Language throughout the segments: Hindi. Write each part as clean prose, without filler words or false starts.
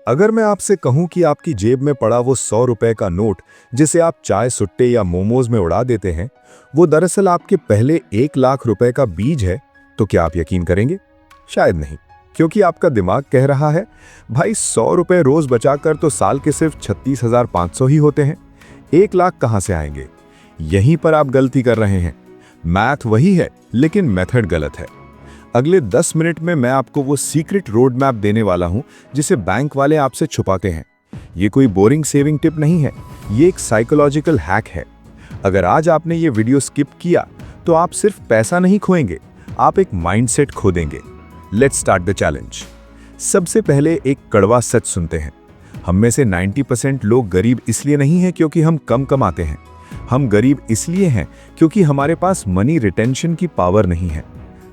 अगर मैं आपसे कहूं कि आपकी जेब में पड़ा वो 100 रुपए का नोट जिसे आप चाय सुट्टे या मोमोज में उड़ा देते हैं, वो दरअसल आपके पहले 1 लाख रुपए का बीज है, तो क्या आप यकीन करेंगे? शायद नहीं, क्योंकि आपका दिमाग कह रहा है, भाई 100 रुपए रोज बचाकर तो साल के सिर्फ 36,500 ही होते हैं, 1 लाख कहां से आएंगे? यहीं पर आप गलती कर रहे हैं। मैथ वही है, लेकिन मेथड गलत है। अगले 10 मिनट में मैं आपको वो सीक्रेट रोड मैप देने वाला हूं जिसे बैंक वाले आपसे छुपाते हैं। ये कोई बोरिंग सेविंग टिप नहीं है, ये एक साइकोलॉजिकल हैक है। अगर आज आपने ये वीडियो स्किप किया तो आप सिर्फ पैसा नहीं खोएंगे, आप एक माइंडसेट खो देंगे। Let's start the challenge. सबसे पहले एक कड़वा सच सुनते हैं। हम में से 90% लोग गरीब इसलिए नहीं हैं क्योंकि हम कम कमाते हैं। हम गरीब इसलिए हैं क्योंकि हमारे पास मनी रिटेंशन की पावर नहीं है।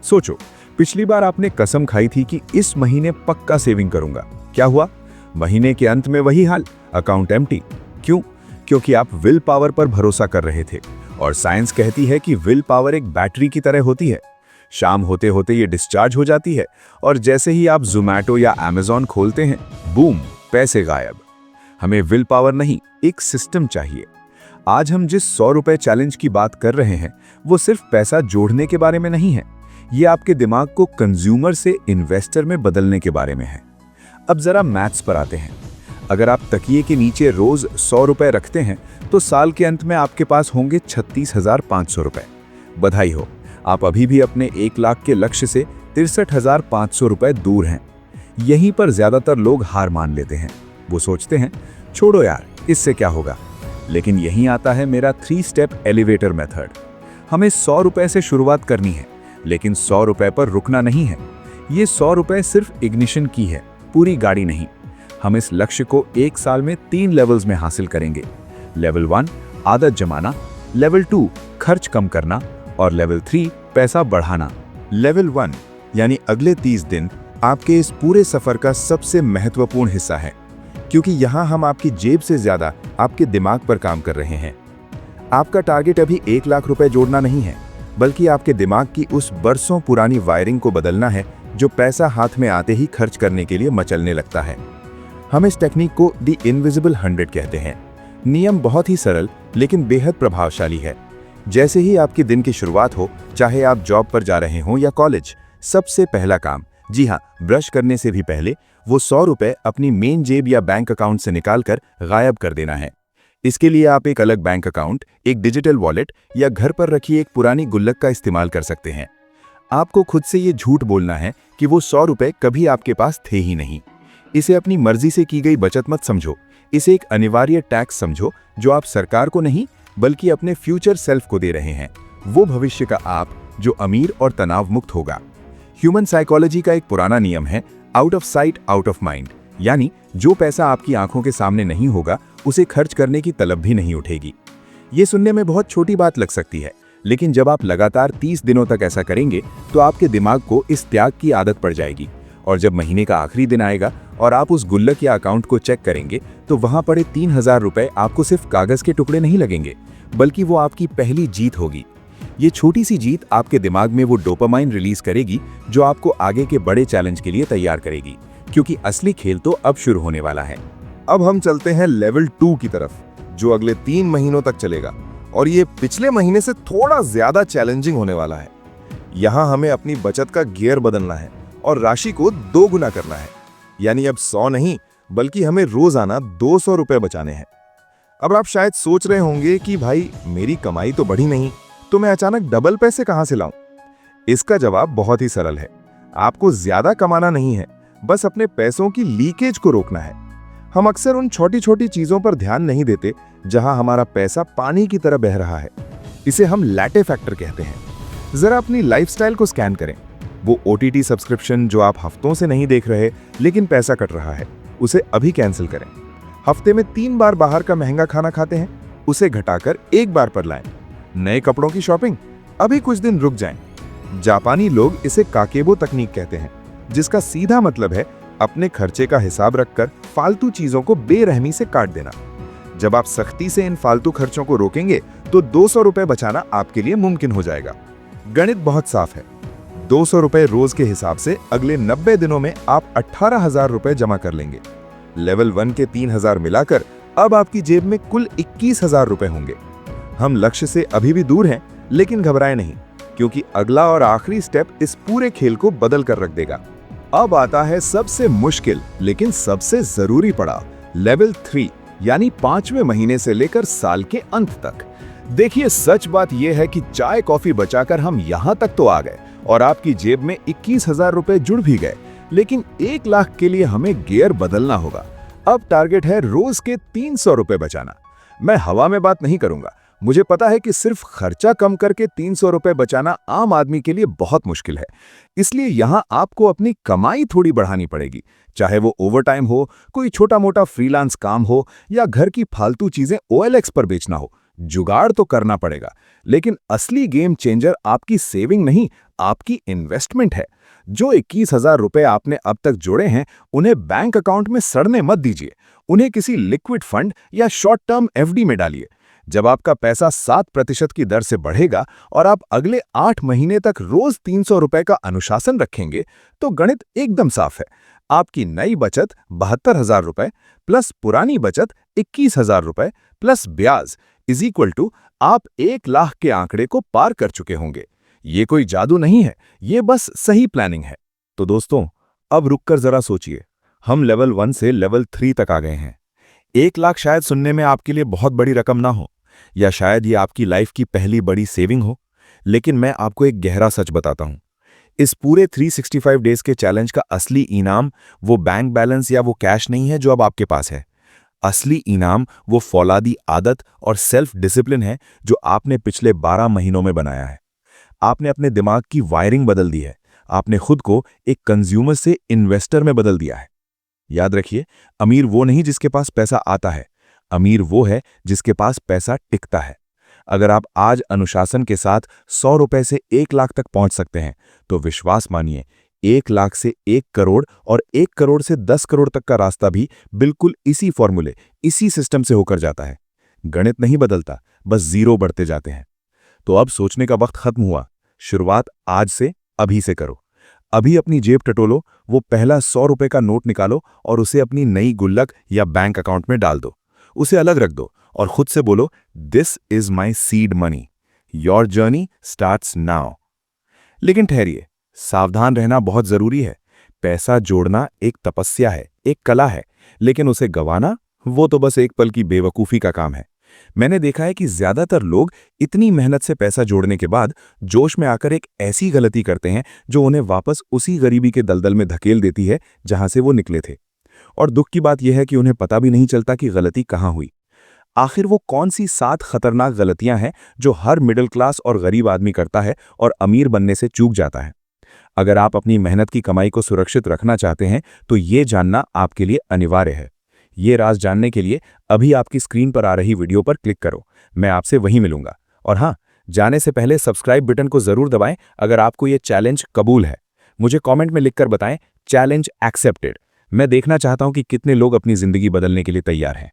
सोचो, पिछली बार आपने कसम खाई थी कि इस महीने पक्का सेविंग करूंगा। क्या हुआ? महीने के अंत में वही हाल, अकाउंट एम्प्टी। क्यों? क्योंकि आप विल पावर पर भरोसा कर रहे थे, और साइंस कहती है कि विल पावर एक बैटरी की तरह होती है। शाम होते होते ये डिस्चार्ज हो जाती है, और जैसे ही आप ज़ोमैटो या अमेज़न खोलते हैं, बूम, पैसे गायब। हमें विल पावर नहीं, एक सिस्टम चाहिए। आज हम जिस 100 रुपए चैलेंज की बात कर रहे हैं, वो सिर्फ पैसा जोड़ने के बारे में नहीं है, ये आपके दिमाग को कंज्यूमर से इन्वेस्टर में बदलने के बारे में है। अब जरा मैथ्स पर आते हैं। अगर आप तकिए के नीचे रोज 100 रुपए रखते हैं तो साल के अंत में आपके पास होंगे 36,500 रुपए। बधाई हो, आप अभी भी अपने 1 लाख के लक्ष्य से 63,500 रुपए दूर हैं। यहीं पर ज्यादातर लोग हार मान लेते हैं। वो सोचते हैं, छोड़ो यार, इससे क्या होगा। लेकिन यहीं आता है मेरा 3 स्टेप एलिवेटर मेथड। हमें 100 रुपए से शुरुआत करनी है, लेकिन 100 रुपए पर रुकना नहीं है। ये 100 रुपए सिर्फ इग्निशन की है, पूरी गाड़ी नहीं। हम इस लक्ष्य को 1 साल में 3 लेवल्स में हासिल करेंगे। लेवल 1 आदत जमाना, लेवल 2 खर्च कम करना, और लेवल 3 पैसा बढ़ाना। लेवल 1 यानी अगले 30 दिन आपके इस पूरे सफर का सबसे महत्वपूर्ण हिस्सा है, क्योंकि यहां हम आपकी जेब से ज्यादा आपके दिमाग पर काम कर रहे हैं। आपका टारगेट अभी 1 लाख रुपए जोड़ना नहीं है, बल्कि आपके दिमाग की उस बरसों पुरानी वायरिंग को बदलना है जो पैसा हाथ में आते ही खर्च करने के लिए मचलने लगता है। हम इस टेक्निक को द इनविजिबल 100 कहते हैं। नियम बहुत ही सरल लेकिन बेहद प्रभावशाली है। जैसे ही आपके दिन की शुरुआत हो, चाहे आप जॉब पर जा रहे हों या कॉलेज, सबसे पहला काम, जी हाँ, ब्रश करने से भी पहले वो 100 रुपए अपनी मेन जेब या बैंक अकाउंट से निकालकर गायब कर देना है। इसके लिए आप एक अलग बैंक अकाउंट, एक डिजिटल वॉलेट या घर पर रखी एक पुरानी गुल्लक का इस्तेमाल कर सकते हैं। आपको खुद से ये झूठ बोलना है कि वो 100 रुपए कभी आपके पास थे ही नहीं। इसे अपनी मर्जी से की गई बचत मत समझो, इसे एक अनिवार्य टैक्स समझो जो आप सरकार को नहीं बल्कि अपने फ्यूचर सेल्फ को दे रहे हैं। वो भविष्य का आप जो अमीर और तनाव मुक्त होगा। ह्यूमन साइकोलॉजी का एक पुराना नियम है, out of sight out of mind, यानी जो पैसा आपकी आंखों के सामने नहीं होगा उसे खर्च करने की तलब भी नहीं उठेगी। ये सुनने में बहुत छोटी बात लग सकती है, लेकिन जब आप लगातार 30 दिनों तक ऐसा करेंगे तो आपके दिमाग को इस त्याग की आदत पड़ जाएगी, और जब महीने का आखिरी दिन आएगा और आप उस गुल्लक या अकाउंट को चेक करेंगे तो वहां पड़े 3,000 रुपए आपको सिर्फ कागज के टुकड़े नहीं लगेंगे, बल्कि वो आपकी पहली जीत होगी। ये छोटी सी जीत आपके दिमाग में वो डोपामाइन रिलीज करेगी जो आपको आगे के बड़े चैलेंज के लिए तैयार करेगी, क्योंकि असली खेल तो अब शुरू होने वाला है। अब हम चलते हैं लेवल 2 की तरफ, जो अगले 3 महीनों तक चलेगा, और ये पिछले महीने से थोड़ा ज्यादा चैलेंजिंग होने वाला है। यहाँ हमें अपनी बचत का गियर बदलना है और राशि को 2 गुना करना है। यानी अब 100 नहीं, बल्कि हमें रोजाना 200 रुपए बचाने हैं। अब आप शायद सोच रहे होंगे कि भाई मेरी कमाई तो बढ़ी नहीं, तो मैं अचानक डबल पैसे कहां से लाऊं? इसका जवाब बहुत ही सरल है। आपको ज्यादा कमाना नहीं है, बस अपने पैसों की लीकेज को रोकना है। हम अक्सर उन छोटी छोटी चीजों पर ध्यान नहीं देते जहां हमारा पैसा पानी की तरह बह रहा है। इसे हम लैटे फैक्टर कहते हैं। जरा अपनी लाइफस्टाइल को स्कैन करें। वो OTT सब्सक्रिप्शन जो आप हफ्तों से नहीं देख रहे लेकिन पैसा कट रहा है, उसे अभी कैंसिल करें। हफ्ते में 3 बार बाहर का महंगा खाना खाते हैं, उसे घटाकर 1 बार पर लाएं। नए कपड़ों की शॉपिंग, अभी कुछ दिन रुक जाएं। जापानी लोग इसे काकेबो तकनीक कहते हैं, जिसका सीधा मतलब है अपने खर्चे का हिसाब रखकर फालतू चीजों को बेरहमी से काट देना। जब आप सख्ती से इन फालतू खर्चों को रोकेंगे तो 200 रुपए बचाना आपके लिए मुमकिन हो जाएगा। गणित बहुत साफ है। 200 रुपए रोज के हिसाब से अगले 90 दिनों में आप 18,000 रुपए जमा कर लेंगे। लेवल 1 के 3000 मिलाकर अब आपकी जेब में कुल 21,000 रुपए होंगे। हम लक्ष्य से अभी भी दूर हैं, लेकिन घबराएं नहीं, क्योंकि अगला और आखिरी स्टेप इस पूरे खेल को बदल कर रख देगा। अब आता है सबसे मुश्किल लेकिन सबसे जरूरी पड़ाव, लेवल 3, यानी 5वें महीने से लेकर साल के अंत तक। देखिए, सच बात यह है कि चाय कॉफी बचाकर हम यहां तक तो आ गए और आपकी जेब में 21,000 रुपए जुड़ भी गए, लेकिन 1 लाख के लिए हमें गियर बदलना होगा। अब टारगेट है रोज के 300 रुपए बचाना। मैं हवा में बात नहीं करूंगा, मुझे पता है कि सिर्फ खर्चा कम करके 300 रुपए बचाना आम आदमी के लिए बहुत मुश्किल है। इसलिए यहां आपको अपनी कमाई थोड़ी बढ़ानी पड़ेगी, चाहे वो ओवरटाइम हो, कोई छोटा मोटा फ्रीलांस काम हो या घर की फालतू चीजें OLX पर बेचना हो। जुगाड़ तो करना पड़ेगा, लेकिन असली गेम चेंजर आपकी सेविंग नहीं, आपकी इन्वेस्टमेंट है। जो 21,000 रुपए आपने अब तक जोड़े हैं, उन्हें बैंक अकाउंट में सड़ने मत दीजिए। उन्हें किसी लिक्विड फंड या शॉर्ट टर्म FD में डालिए। जब आपका पैसा 7% की दर से बढ़ेगा और आप अगले 8 महीने तक रोज 300 रुपए का अनुशासन रखेंगे, तो गणित एकदम साफ है। आपकी नई बचत 72,000 रुपए प्लस पुरानी बचत 21,000 रुपए प्लस ब्याज इज इक्वल टू आप 1 लाख के आंकड़े को पार कर चुके होंगे। ये कोई जादू नहीं है, ये बस सही प्लानिंग है। तो दोस्तों, अब रुककर जरा सोचिए, हम लेवल 1 से लेवल 3 तक आ गए हैं। 1 लाख शायद सुनने में आपके लिए बहुत बड़ी रकम ना हो, या शायद ये आपकी लाइफ की पहली बड़ी सेविंग हो, लेकिन मैं आपको एक गहरा सच बताता हूं। इस पूरे 365 डेज के चैलेंज का असली इनाम वो बैंक बैलेंस या वो कैश नहीं है जो अब आपके पास है। असली इनाम वो फौलादी आदत और सेल्फ डिसिप्लिन है जो आपने पिछले 12 महीनों में बनाया है। आपने अपने दिमाग की वायरिंग बदल दी है। आपने खुद को एक कंज्यूमर से इन्वेस्टर में बदल दिया है। याद रखिए, अमीर वो नहीं जिसके पास पैसा आता है, अमीर वो है जिसके पास पैसा टिकता है। अगर आप आज अनुशासन के साथ 100 रुपए से 1 लाख तक पहुंच सकते हैं, तो विश्वास मानिए, 1 लाख से 1 करोड़ और 1 करोड़ से 10 करोड़ तक का रास्ता भी बिल्कुल इसी फॉर्मूले, इसी सिस्टम से होकर जाता है। गणित नहीं बदलता, बस जीरो बढ़ते जाते हैं। तो अब सोचने का वक्त खत्म हुआ। शुरुआत आज से, अभी से करो। अभी अपनी जेब टटोलो, वो पहला 100 रुपए का नोट निकालो और उसे अपनी नई गुल्लक या बैंक अकाउंट में डाल दो। उसे अलग रख दो और खुद से बोलो, this is my seed money, your journey starts now. लेकिन ठहरिए, सावधान रहना बहुत जरूरी है। पैसा जोड़ना एक तपस्या है, एक कला है, लेकिन उसे गंवाना, वो तो बस एक पल की बेवकूफ़ी का काम है। मैंने देखा है कि ज्यादातर लोग इतनी मेहनत से पैसा जोड़ने के बाद जोश में आकर एक ऐसी गलती करते हैं जो उन्हें वापस उसी गरीबी के दलदल में धकेल देती है जहां से वो निकले थे। और दुख की बात यह है कि उन्हें पता भी नहीं चलता कि गलती कहां हुई। आखिर वो कौन सी 7 खतरनाक गलतियां हैं जो हर मिडिल क्लास और गरीब आदमी करता है और अमीर बनने से चूक जाता है। अगर आप अपनी मेहनत की कमाई को सुरक्षित रखना चाहते हैं, तो ये जानना आपके लिए अनिवार्य है। ये राज जानने के लिए अभी आपकी स्क्रीन पर आ रही वीडियो पर क्लिक करो। मैं आपसे वहीं मिलूंगा। और हाँ, जाने से पहले सब्सक्राइब बटन को जरूर दबाएं अगर आपको ये चैलेंज कबूल है। मुझे कमेंट में लिखकर बताएं, चैलेंज एक्सेप्टेड। मैं देखना चाहता हूं कि कितने लोग अपनी जिंदगी बदलने के लिए तैयार हैं।